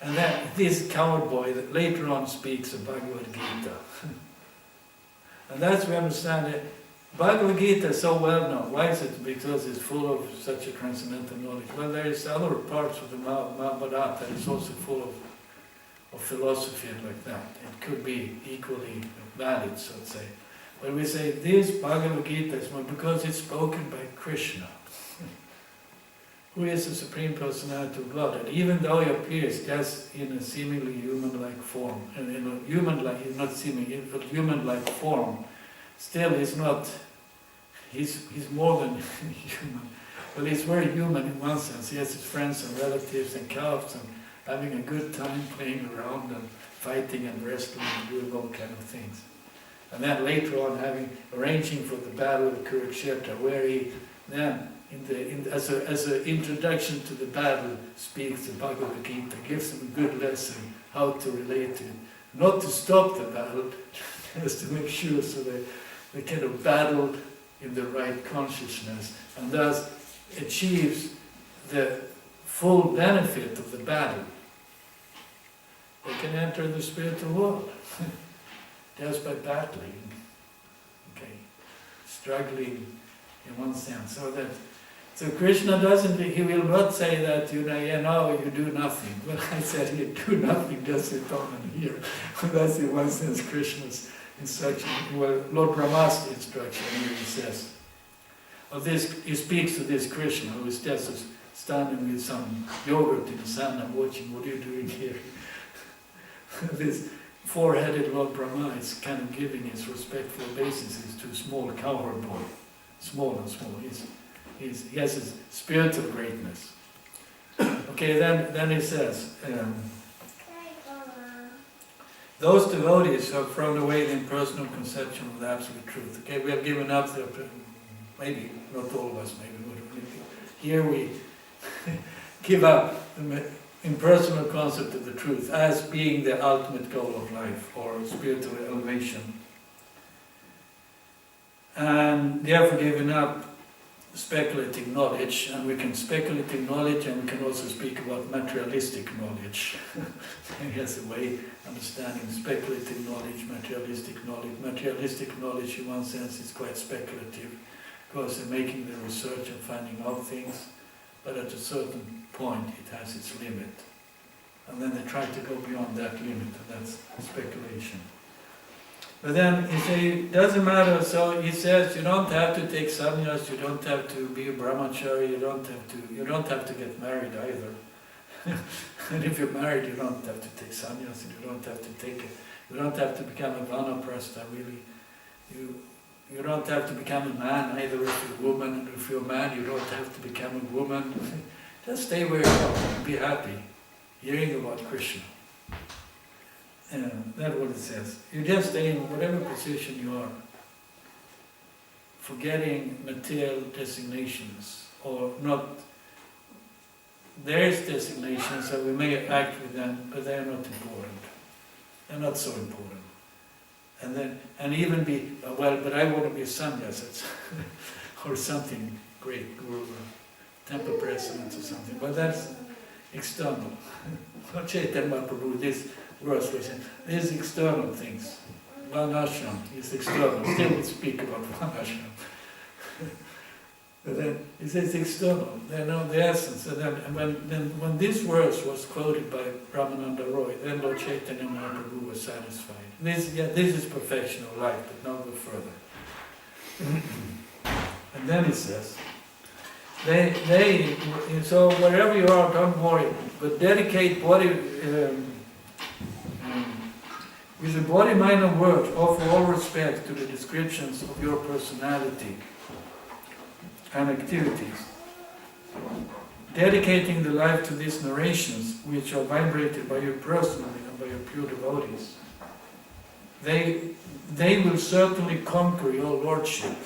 And then this cowboy that later on speaks of Bhagavad Gita. And that's we understand it. Bhagavad Gita is so well known. Why is it? Because it's full of such a transcendental knowledge. Well, there is other parts of the Mahabharata that is also full of philosophy and like that. It could be equally valid, so to say. But we say this Bhagavad Gita is more because it's spoken by Krishna, who is the Supreme Personality of God. And even though he appears just in a seemingly human-like form, and in a human-like, not seemingly, but human-like form, still he's not, he's more than human. Well, he's very human in one sense. He has his friends and relatives and cows and having a good time playing around and fighting and wrestling and doing all kind of things. And then later on arranging for the battle of Kurukshetra, where he then, as an introduction to the battle, speaks the Bhagavad Gita, gives them a good lesson how to relate to it. Not to stop the battle, just to make sure so they kind of battle in the right consciousness, and thus achieves the full benefit of the battle. They can enter the spiritual world just by battling, okay, struggling in one sense. So Krishna he will not say that, you do nothing. Well, I said you do nothing, just sit down and hear. That's in one sense Krishna's instruction. Well, Lord Brahma's instruction, here he says. He speaks to this Krishna, who is just standing with some yogurt in the sun and watching, what are you doing here? This four-headed Lord Brahma is kind of giving his respectful obeisances to a small cowherd boy. Small and small. He has his spiritual greatness. Okay, then he says, those devotees who have thrown away the impersonal conception of the absolute truth. Okay, we have given up the, maybe, not all of us, maybe, here we give up the impersonal concept of the truth as being the ultimate goal of life, or spiritual elevation. And therefore given up speculative knowledge, and we can speculative knowledge, and we can also speak about materialistic knowledge. He has a way understanding speculative knowledge, materialistic knowledge. Materialistic knowledge, in one sense, is quite speculative, because they're making the research and finding out things, but at a certain point it has its limit. And then they try to go beyond that limit, and that's speculation. But then he says, it doesn't matter, so he says you don't have to take sannyas, you don't have to be a brahmachari, you don't have to get married either. And if you're married, you don't have to take sannyas, and you don't have to become a vanaprastha, really. You don't have to become a man either if you're a woman, and if you're a man, you don't have to become a woman. Just stay where you are and be happy, hearing about Krishna. That's what it says. You just stay in whatever position you are, forgetting material designations, or not. There is designations, so we may act with them, but they are not important. They're not so important. And even be, but I want to be a sannyas, or something great, guru, temple president or something, but that's external. Chaitanya Mahaprabhu, this verse was saying, these external things. Varnashram is external. Still we speak about Varnashram. But then it says external, they know the essence. And then when this verse was quoted by Ramananda Roy, then Lord Chaitanya Mahaprabhu was satisfied. This is perfection of life, but now go further. And then it says, so wherever you are, don't worry, but dedicate body, with the body, mind and word, offer all respect to the descriptions of your personality and activities, dedicating the life to these narrations which are vibrated by you personally and by your pure devotees. They will certainly conquer your lordship,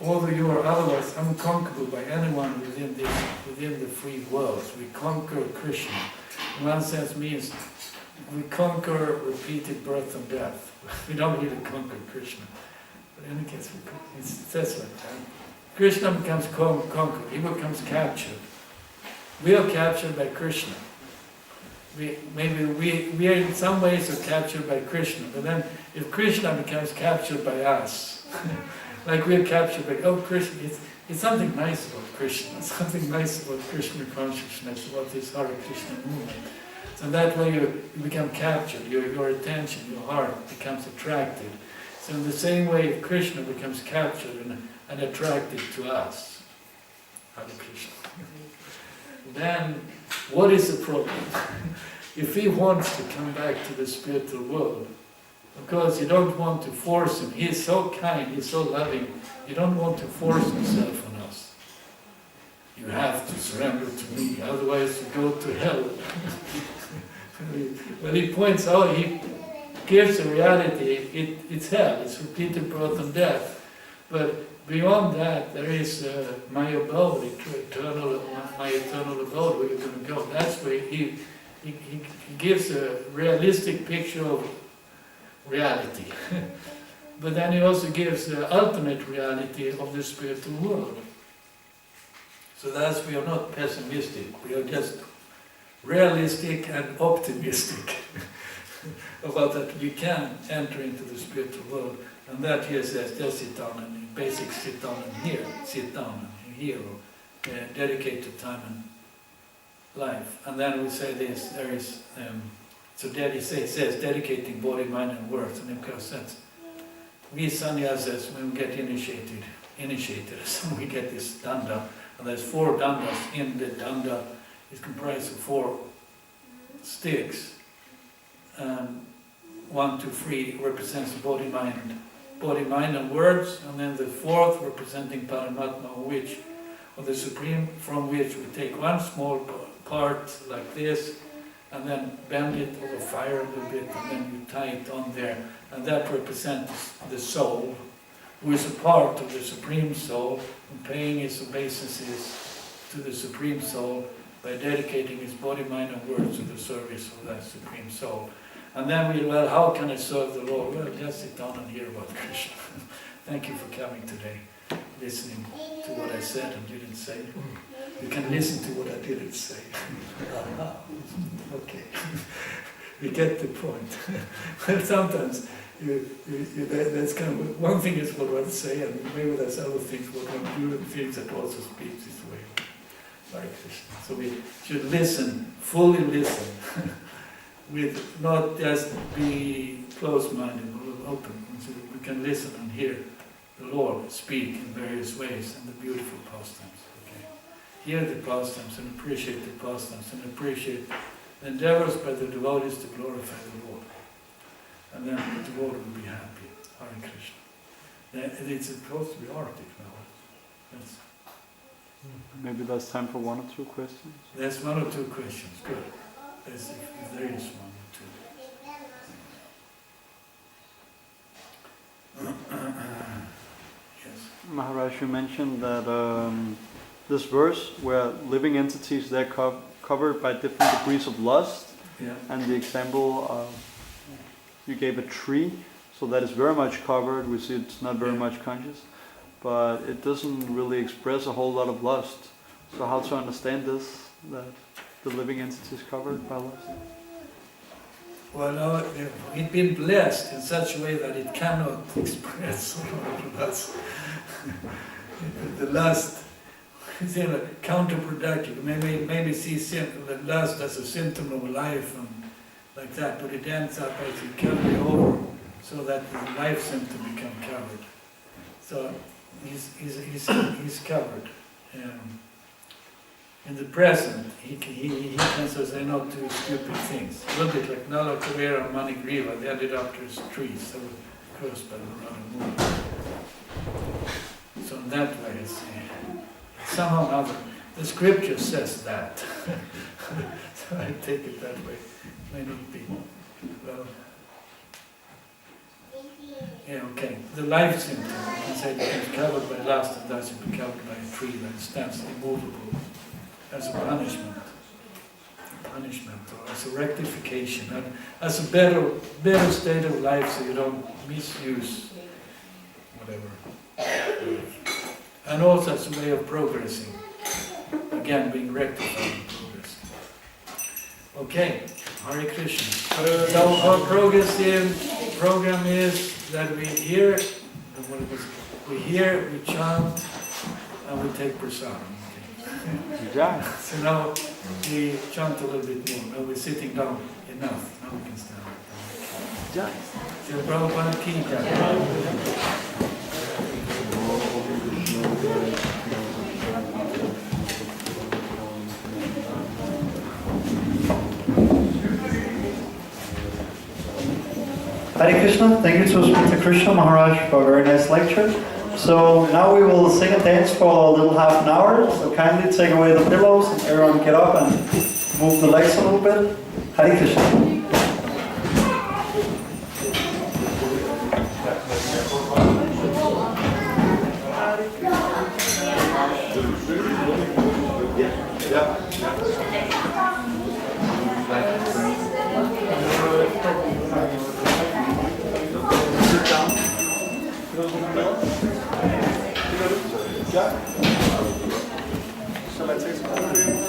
although you are otherwise unconquerable by anyone within the free worlds. We conquer Krishna. In one sense means we conquer repeated birth and death. We don't really conquer Krishna. But in any case, it says like that. Krishna becomes conquered, he becomes captured. We are captured by Krishna. we are in some ways are captured by Krishna, but then if Krishna becomes captured by us, like we're captured by, oh Krishna, it's something nice about Krishna, something nice about Krishna consciousness, about this Hare Krishna movement. So that way you become captured, your attention, your heart becomes attracted. So in the same way Krishna becomes captured and attracted to us, Hare Krishna. Then what is the problem? If he wants to come back to the spiritual world, of course you don't want to force him. He is so kind, he's so loving, you don't want to force himself on us. You have to surrender to me, otherwise you go to hell. When he points out, he gives a reality, it's hell, it's repeated birth and death. But beyond that, there is my abode, my eternal abode, where you're going to go. That's where he gives a realistic picture of reality. But then he also gives the ultimate reality of the spiritual world. So that's, we are not pessimistic, we are just realistic and optimistic about that we can enter into the spiritual world. And that here says, just sit down and basic sit down and hear, or dedicate to time and life. And then we say this, there is, so Daddy says dedicating body, mind and words. And of course that's, we sannyasas, when we get initiated, so we get this danda, and there's 4 dandas. In the danda is comprised of 4 sticks. 1, 2, 3 represents body, mind and words, and then the 4th representing Paramatma, which, or the Supreme, from which we take one small part like this, and then bend it over fire a little bit, and then you tie it on there, and that represents the soul, who is a part of the Supreme Soul, and paying his obeisances to the Supreme Soul by dedicating his body, mind and words to the service of that Supreme Soul. And then well, how can I serve the Lord? Well, just sit down and hear about Krishna. Thank you for coming today, listening to what I said and didn't say. You can listen to what I didn't say. Okay, we get the point. Well, sometimes that's kind of, one thing is what one say, and maybe there's other things, what one do, and things that also speaks this way. Hare Krishna. So we should listen, fully listen. With not just be closed-minded, but open, so that we can listen and hear the Lord speak in various ways and the beautiful pastimes. Okay? Hear the pastimes and appreciate the pastimes and appreciate the endeavors by the devotees to glorify the Lord. And then the Lord will be happy. Hare Krishna. It's supposed to be Arctic now. That's Maybe there's time for 1 or 2 questions? There's 1 or 2 questions, good. As if there is 1 or 2. Yes. Maharaj, you mentioned that this verse where living entities, they're covered by different degrees of lust, Yeah. and the example you gave a tree, so that is very much covered, we see it's not very much conscious, but it doesn't really express a whole lot of lust. So how to understand this, that the living entity is covered by lust? Well, no, it's been blessed in such a way that it cannot express lust. The lust is counterproductive. Maybe see the lust as a symptom of life and like that, but it ends up as you carry over so that the life symptom becomes covered. So he's covered. In the present, he can say not do stupid things. A little bit like Nala Kavera and Manigriva, they ended up to his trees, they were cursed by the moon. So in that way, it's, somehow or other, the scripture says that. So I take it that way. May not be. Well, yeah, okay. The life symptom, you can say that it's covered by lust and thus it be covered by a tree that stands immovable. As a punishment, or as a rectification, and as a better state of life, so you don't misuse whatever. And also as a way of progressing, again being rectified and progressing. Okay. Hare Krishna. So our program is that we hear, we chant, and we take prasadam. Yeah. So now we chant a little bit more. Now we're sitting down enough. Now we can stand up. Yeah. So Prabhupada ki jai. Hare Krishna, thank you to Smita Krishna Maharaj for a very nice lecture. So now we will sing and dance for a little half an hour. So kindly take away the pillows and everyone get up and move the legs a little bit. Hare Krishna. Shall I take some?